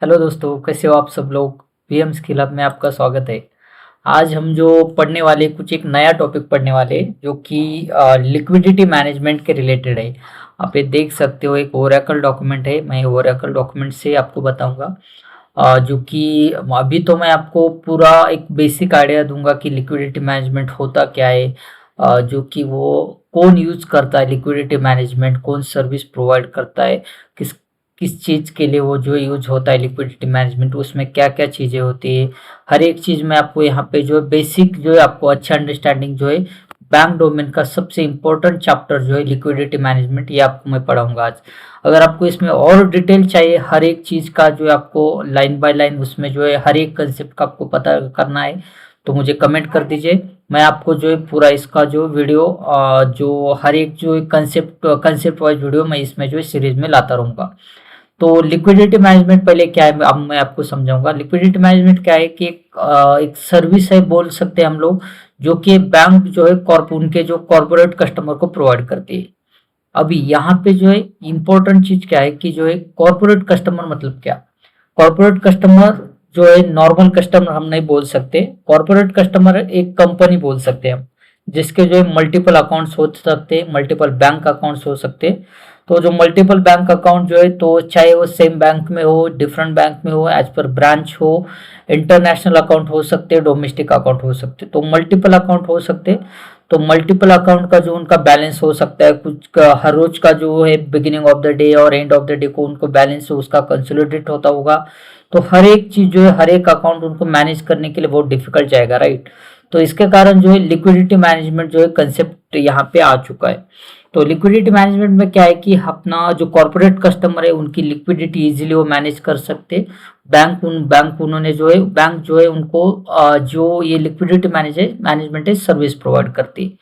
Hello दोस्तों, कैसे हो आप सब लोग। पीएम स्किल हब में आपका स्वागत है। आज हम जो पढ़ने वाले कुछ एक नया टॉपिक पढ़ने वाले हैं, जो कि लिक्विडिटी मैनेजमेंट के रिलेटेड है। आप ये देख सकते हो, एक ओरेकल डॉक्यूमेंट है। मैं ओरेकल डॉक्यूमेंट से आपको बताऊंगा, जो कि अभी तो मैं आपको पूरा एक बेसिक आइडिया दूंगा कि लिक्विडिटी मैनेजमेंट होता क्या है, जो कि वो कौन यूज करता है लिक्विडिटी मैनेजमेंट, कौन सर्विस प्रोवाइड करता है, किस किस चीज़ के लिए वो जो यूज होता है लिक्विडिटी मैनेजमेंट, उसमें क्या क्या चीज़ें होती है। हर एक चीज़ में आपको यहाँ पे जो है बेसिक जो है आपको अच्छा अंडरस्टैंडिंग जो है बैंक डोमेन का सबसे इम्पोर्टेंट चैप्टर जो है लिक्विडिटी मैनेजमेंट, ये आपको मैं पढ़ाऊंगा आज। अगर आपको इसमें और डिटेल चाहिए, हर एक चीज़ का जो है आपको लाइन बाय लाइन उसमें जो है हर एक कंसेप्ट का आपको पता करना है, तो मुझे कमेंट कर दीजिए। मैं आपको जो है पूरा इसका जो वीडियो, जो हर एक जो कंसेप्ट कंसेप्ट वाइज वीडियो मैं इसमें जो है सीरीज में लाता रहूँगा। तो लिक्विडिटी मैनेजमेंट पहले क्या है, अब मैं आपको समझाऊंगा। लिक्विडिटी मैनेजमेंट क्या है कि एक सर्विस है बोल सकते हैं हम लोग, जो कि बैंक जो है उनके जो कॉर्पोरेट कस्टमर को प्रोवाइड करती है। अभी यहाँ पे जो है इम्पोर्टेंट चीज क्या है कि जो है कॉर्पोरेट कस्टमर मतलब क्या। कॉर्पोरेट कस्टमर जो है नॉर्मल कस्टमर हम नहीं बोल सकते। कॉर्पोरेट कस्टमर एक कंपनी बोल सकते हैं हम, जिसके जो है मल्टीपल अकाउंट्स हो सकते हैं, मल्टीपल बैंक अकाउंट्स हो सकते हैं। तो जो मल्टीपल बैंक अकाउंट जो है, तो चाहे वो सेम बैंक में हो, डिफरेंट बैंक में हो, एज पर ब्रांच हो, इंटरनेशनल अकाउंट हो सकते हैं, डोमेस्टिक अकाउंट हो सकते हैं, तो मल्टीपल अकाउंट हो सकते हैं। तो मल्टीपल अकाउंट का जो उनका बैलेंस हो सकता है, कुछ का हर रोज का जो है बिगिनिंग ऑफ द डे और एंड ऑफ द डे को उनको बैलेंस हो उसका कंसोलिडेट होता होगा। तो हर एक चीज जो है, हर एक अकाउंट उनको मैनेज करने के लिए बहुत डिफिकल्ट जाएगा, राइट। तो इसके कारण जो है लिक्विडिटी मैनेजमेंट जो है कंसेप्ट यहाँ पे आ चुका है। तो लिक्विडिटी मैनेजमेंट में क्या है कि अपना जो कॉर्पोरेट कस्टमर है उनकी लिक्विडिटी इजीली वो मैनेज कर सकते। बैंक उन्होंने जो है बैंक जो है उनको जो ये लिक्विडिटी मैनेजमेंट है सर्विस प्रोवाइड करती है।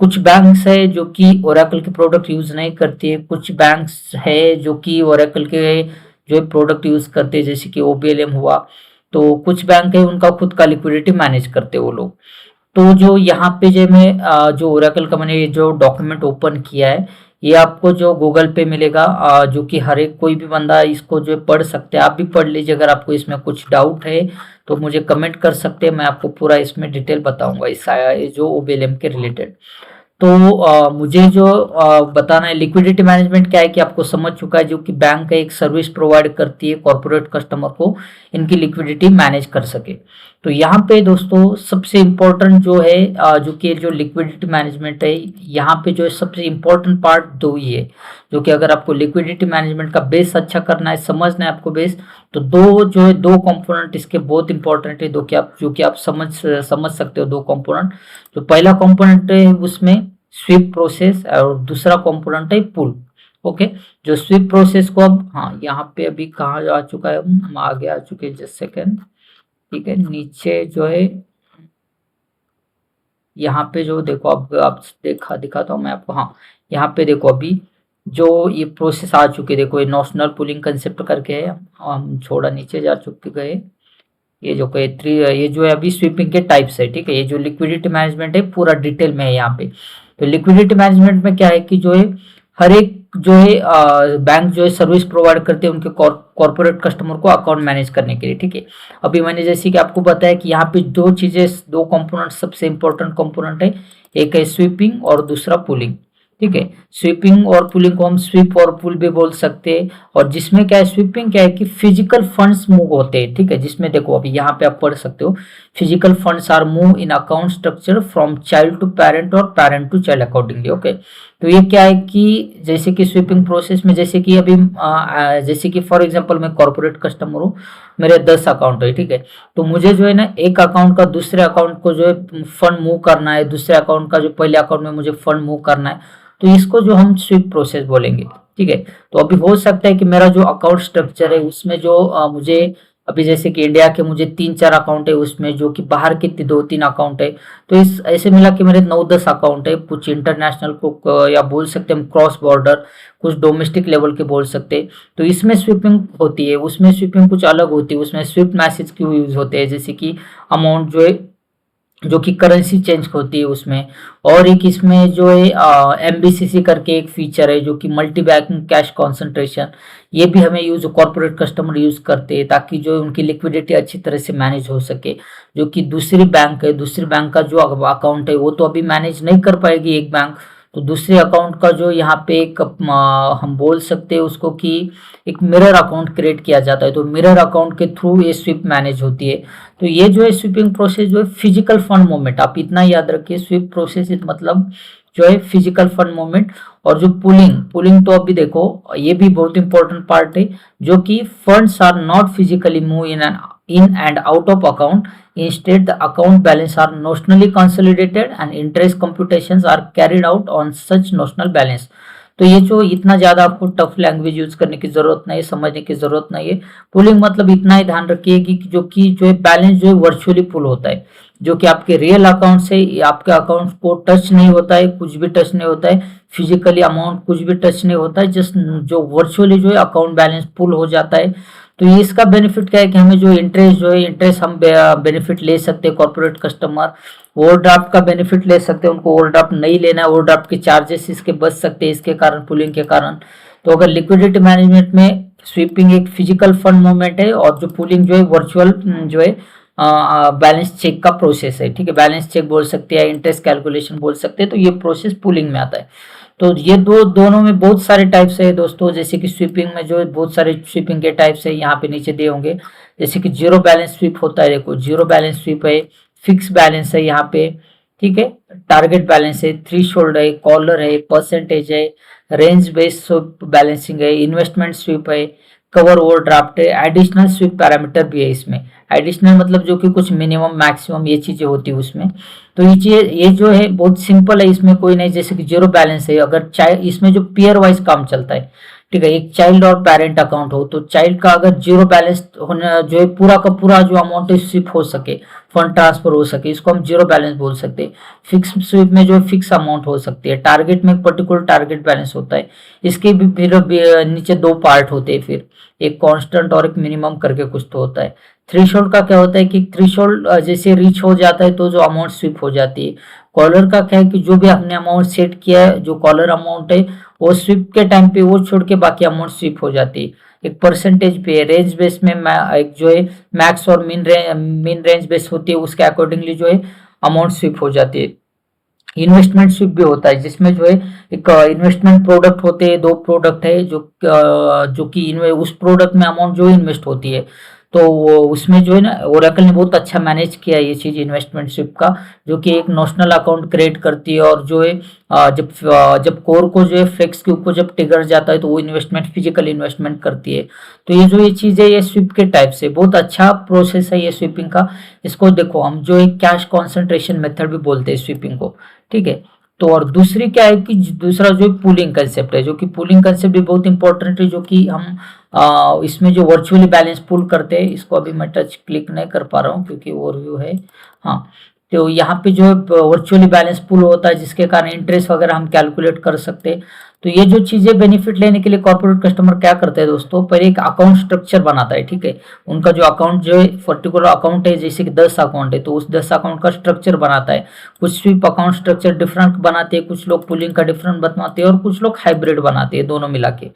कुछ बैंक्स है जो कि ओरेकल के प्रोडक्ट यूज नहीं करती है, कुछ बैंक्स है जो कि ओरेकल के जो है प्रोडक्ट यूज करते हैं, जैसे कि ओबीएलएम हुआ। तो कुछ बैंक है उनका खुद का लिक्विडिटी मैनेज करते हैं वो लोग। तो जो यहाँ पे जो मैं जो ओरेकल का मैंने ये जो डॉक्यूमेंट ओपन किया है, ये आपको जो गूगल पे मिलेगा, जो कि हर एक कोई भी बंदा इसको जो है पढ़ सकते हैं। आप भी पढ़ लीजिए, अगर आपको इसमें कुछ डाउट है तो मुझे कमेंट कर सकते हैं, मैं आपको पूरा इसमें डिटेल बताऊंगा इस जो ओबीएलएम के रिलेटेड। तो मुझे जो बताना है लिक्विडिटी मैनेजमेंट क्या है कि आपको समझ चुका है, जो कि बैंक एक सर्विस प्रोवाइड करती है कॉर्पोरेट कस्टमर को इनकी लिक्विडिटी मैनेज कर सके। तो यहाँ पे दोस्तों सबसे इम्पोर्टेंट जो है, जो कि जो लिक्विडिटी मैनेजमेंट है, यहाँ पे जो है सबसे इम्पोर्टेंट पार्ट दो ही है। जो कि अगर आपको लिक्विडिटी मैनेजमेंट का बेस अच्छा करना है, समझना है आपको बेस, तो दो जो है दो कंपोनेंट इसके बहुत इंपॉर्टेंट है, दो कि आप जो कि आप समझ सकते हो। दो कंपोनेंट, जो पहला कंपोनेंट है उसमें स्विप प्रोसेस और दूसरा कंपोनेंट है पुल। ओके, जो स्विप प्रोसेस को अब, हाँ यहाँ पे अभी कहाँ आ चुका है, हम आगे आ चुके हैं, जस्ट सेकेंड। ठीक है, नीचे जो है यहाँ पे जो देखो, अब आप दिखाता हूँ मैं आपको। हाँ, यहाँ पे देखो अभी जो ये प्रोसेस आ चुके, देखो ये नोशनल पुलिंग कंसेप्ट करके है। हम थोड़ा नीचे जा चुके गए। ये जो कहे थ्री, ये जो है अभी स्वीपिंग के टाइप्स है। ठीक है, ये जो लिक्विडिटी मैनेजमेंट है पूरा डिटेल में है यहाँ पे। तो लिक्विडिटी मैनेजमेंट में क्या है कि जो है हर एक जो है बैंक जो है सर्विस प्रोवाइड करते हैं उनके कॉर्पोरेट कस्टमर को अकाउंट मैनेज करने के लिए। ठीक है, अभी मैंने जैसे कि आपको बताया कि यहाँ पे दो चीजें, दो कंपोनेंट सबसे इंपॉर्टेंट कंपोनेंट है, एक है स्वीपिंग और दूसरा पुलिंग। ठीक है, स्वीपिंग और पुलिंग को हम स्वीप और पुल भी बोल सकते हैं। और जिसमें क्या है, स्वीपिंग क्या है कि फिजिकल फंड्स मूव होते हैं। ठीक है, जिसमें देखो अभी यहाँ पे आप पढ़ सकते हो, physical funds are move in account structure from child to parent और parent to child accordingly. Okay, तो ये क्या है कि जैसे कि स्वीपिंग प्रोसेस में, जैसे कि अभी जैसे कि फॉर एग्जांपल मैं कॉर्पोरेट कस्टमर हूँ, मेरे 10 अकाउंट है। ठीक है, तो मुझे जो है ना एक अकाउंट का दूसरे अकाउंट को जो है फंड मूव करना है, दूसरे अकाउंट का जो पहले अकाउंट में मुझे फंड मूव करना है, तो इसको जो हम स्विप प्रोसेस बोलेंगे। ठीक है, तो अभी हो सकता है कि मेरा जो अकाउंट स्ट्रक्चर है उसमें जो मुझे अभी जैसे कि इंडिया के मुझे 3-4 अकाउंट है, उसमें जो कि बाहर के 2-3 अकाउंट है, तो इस ऐसे मिला कि मेरे 9-10 अकाउंट है। कुछ इंटरनेशनल को या बोल सकते हैं हम क्रॉस बॉर्डर, कुछ डोमेस्टिक लेवल के बोल सकते हैं। तो इसमें स्विपिंग होती है, उसमें स्विपिंग कुछ अलग होती है, उसमें स्विफ्ट मैसेज क्यों यूज होते हैं, जैसे कि अमाउंट जो है जो कि करेंसी चेंज होती है उसमें। और एक इसमें जो है एमबीसीसी करके एक फीचर है, जो कि मल्टी बैंकिंग कैश कॉन्सेंट्रेशन, ये भी हमें यूज कॉर्पोरेट कस्टमर यूज करते हैं ताकि जो उनकी लिक्विडिटी अच्छी तरह से मैनेज हो सके। जो कि दूसरी बैंक है, दूसरी बैंक का जो अकाउंट है वो तो अभी मैनेज नहीं कर पाएगी एक बैंक, तो दूसरे अकाउंट का जो यहाँ पे एक हम बोल सकते हैं उसको कि एक मिरर अकाउंट क्रिएट किया जाता है, तो मिरर अकाउंट के थ्रू ये स्विप मैनेज होती है। तो ये जो है स्वीपिंग प्रोसेस जो है फिजिकल फंड मूवमेंट, आप इतना याद रखिए, स्वीप प्रोसेस मतलब जो है फिजिकल फंड मूवमेंट। और जो पुलिंग पुलिंग तो अभी देखो ये भी बहुत इंपॉर्टेंट पार्ट है, जो कि funds are not physically move in and out of account, instead the account balance are notionally consolidated and interest computations are carried out on such notional balance। तो ये जो इतना ज्यादा आपको टफ लैंग्वेज यूज करने की जरूरत नहीं है, समझने की जरूरत नहीं है। पुलिंग मतलब इतना ही ध्यान रखिए कि जो है बैलेंस जो है वर्चुअली पुल होता है, जो कि आपके रियल अकाउंट से आपके अकाउंट को टच नहीं होता है, कुछ भी टच नहीं होता है, फिजिकली अमाउंट कुछ भी टच नहीं होता है, जस्ट जो वर्चुअली जो है अकाउंट बैलेंस पुल हो जाता है। तो ये इसका बेनिफिट क्या है कि हमें जो इंटरेस्ट हम बेनिफिट ले सकते हैं कॉर्पोरेट कस्टमर, ओवरड्राफ्ट का बेनिफिट ले सकते हैं, उनको ओवरड्राफ्ट नहीं लेना है, ओवरड्राफ्ट के चार्जेस इसके बच सकते हैं इसके कारण, पुलिंग के कारण। तो अगर लिक्विडिटी मैनेजमेंट में स्वीपिंग एक फिजिकल फंड मूवमेंट है और जो पुलिंग जो है वर्चुअल जो है बैलेंस चेक का प्रोसेस है, ठीक है, बैलेंस चेक बोल सकते हैं, इंटरेस्ट कैलकुलेशन बोल सकते हैं, तो ये प्रोसेस पुलिंग में आता है। तो ये दोनों में बहुत सारे टाइप्स है दोस्तों, जैसे कि स्वीपिंग में जो है बहुत सारे स्वीपिंग के टाइप्स है, यहाँ पे नीचे दिए होंगे। जैसे कि जीरो बैलेंस स्वीप होता है, देखो जीरो बैलेंस स्वीप है, फिक्स बैलेंस है यहाँ पे, ठीक है, टारगेट बैलेंस है, थ्रेशोल्ड है, कॉलर है, परसेंटेज है, रेंज बेस्ड स्वीप बैलेंसिंग है, इन्वेस्टमेंट स्वीप है, कवर ओवरड्राफ्ट है, एडिशनल स्वीप पैरामीटर भी है इसमें। एडिशनल मतलब जो कि कुछ मिनिमम मैक्सिमम ये चीजें होती है उसमें। तो ये जो है बहुत सिंपल है, इसमें कोई नहीं, जैसे कि जीरो बैलेंस है, अगर चाइल्ड इसमें जो पेयर वाइज काम चलता है, ठीक है, एक चाइल्ड और पेरेंट अकाउंट हो तो चाइल्ड का अगर जीरो बैलेंस होना जो है पूरा का पूरा जो अमाउंट है स्विप हो सके, फंड ट्रांसफर हो सके, इसको हम जीरो बैलेंस बोल सकते हैं। फिक्स स्विप में जो फिक्स अमाउंट हो सकती है, टारगेट में एक पर्टिकुलर टारगेट बैलेंस होता है, इसके भी फिर नीचे दो पार्ट होते हैं, फिर एक कांस्टेंट और एक मिनिमम करके कुछ तो होता है। थ्रेशोल्ड का क्या होता है कि थ्रेशोल्ड जैसे रीच हो जाता है तो जो अमाउंट स्विप हो जाती है। कॉलर का क्या है कि जो भी आपने अमाउंट सेट किया है, जो कॉलर अमाउंट है वो स्विप के टाइम पे वो छोड़ के बाकी अमाउंट स्विप हो जाती है। एक परसेंटेज पे रेंज बेस में एक जो है मैक्स और मिन रेंज बेस होती है, उसके अकॉर्डिंगली जो है अमाउंट स्विप हो जाती है। इन्वेस्टमेंट स्विप भी होता है, जिसमें जो है एक इन्वेस्टमेंट प्रोडक्ट होते हैं, दो प्रोडक्ट है जो कि उस प्रोडक्ट में अमाउंट जो इन्वेस्ट होती है, तो उसमें जो है ना ओरेकल ने बहुत अच्छा मैनेज किया ये चीज इन्वेस्टमेंट स्विप का, जो कि एक नोशनल अकाउंट क्रिएट करती है और जो है जब कोर को जो है फ्लेक्स के ऊपर जब टिगर जाता है तो वो इन्वेस्टमेंट फिजिकल इन्वेस्टमेंट करती है। तो ये जो ये चीज है ये स्विप के टाइप से बहुत अच्छा प्रोसेस है ये स्विपिंग का। इसको देखो हम जो एक कैश कॉन्सेंट्रेशन मेथड भी बोलते हैं स्विपिंग को, ठीक है। तो और दूसरी क्या है कि दूसरा जो पूलिंग कंसेप्ट है, जो कि पूलिंग कंसेप्ट भी बहुत इंपॉर्टेंट है, जो कि हम इसमें जो वर्चुअली बैलेंस पुल करते हैं, इसको अभी मैं टच क्लिक नहीं कर पा रहा हूँ क्योंकि ओवरव्यू है। हाँ, तो यहाँ पे जो है वर्चुअली बैलेंस पुल होता है, जिसके कारण इंटरेस्ट वगैरह हम कैलकुलेट कर सकते हैं। तो ये जो चीजें बेनिफिट लेने के लिए कॉर्पोरेट कस्टमर क्या करते हैं दोस्तों, पहले एक अकाउंट स्ट्रक्चर बनाता है, ठीक है, उनका जो अकाउंट जो है पर्टिकुलर अकाउंट है, जैसे कि 10 अकाउंट है तो उस 10 अकाउंट का स्ट्रक्चर बनाता है। कुछ स्वीप अकाउंट स्ट्रक्चर डिफरेंट बनाते हैं, कुछ लोग पुलिंग का डिफरेंट बनाते हैं और कुछ लोग हाइब्रिड बनाते हैं, दोनों मिला के।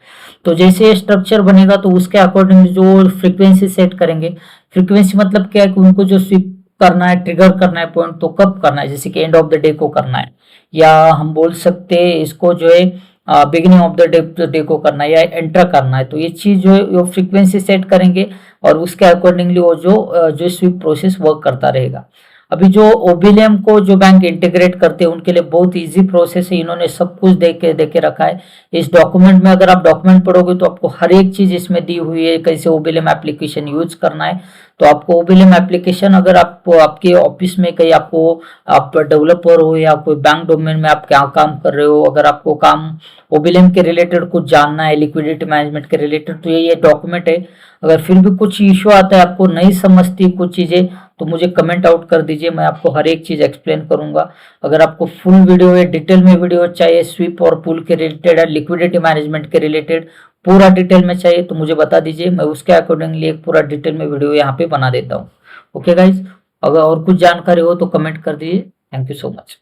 तो जैसे ये स्ट्रक्चर बनेगा तो उसके अकॉर्डिंग जो फ्रीक्वेंसी सेट करेंगे, फ्रीक्वेंसी मतलब क्या है कि उनको जो स्वीप करना है, ट्रिगर करना है पॉइंट, तो कब करना है, जैसे कि एंड ऑफ द डे को करना है, या हम बोल सकते हैं इसको जो है बिगिनिंग ऑफ द डे को करना है, या एंटर करना है। तो ये चीज जो है वो फ्रीक्वेंसी सेट करेंगे और उसके अकॉर्डिंगली वो जो स्वीप प्रोसेस वर्क करता रहेगा। अभी जो ओबिलियम को जो बैंक इंटीग्रेट करते हैं उनके लिए बहुत इजी प्रोसेस है, इन्होंने सब कुछ देके रखा है इस डॉक्यूमेंट में। अगर आप डॉक्यूमेंट पढ़ोगे तो आपको हर एक चीज इसमें दी हुई है, कैसे ओबिलियम एप्लीकेशन यूज करना है। तो आपको ओबिलियम एप्लीकेशन अगर आप आपके ऑफिस में कहीं आप डेवलपर हो या कोई बैंक डोमेन में आप क्या काम कर रहे हो, अगर आपको काम ओबिलियम के रिलेटेड कुछ जानना है, लिक्विडिटी मैनेजमेंट के रिलेटेड, तो ये डॉक्यूमेंट है। अगर फिर भी कुछ इश्यू आता है, आपको नहीं समझती कुछ चीजें, तो मुझे कमेंट आउट कर दीजिए, मैं आपको हर एक चीज एक्सप्लेन करूंगा। अगर आपको फुल वीडियो या डिटेल में वीडियो चाहिए स्वीप और पुल के रिलेटेड या लिक्विडिटी मैनेजमेंट के रिलेटेड पूरा डिटेल में चाहिए तो मुझे बता दीजिए, मैं उसके अकॉर्डिंगली एक पूरा डिटेल में वीडियो यहाँ पे बना देता हूँ। ओके गाइज, अगर और कुछ जानकारी हो तो कमेंट कर दीजिए। Thank you so much.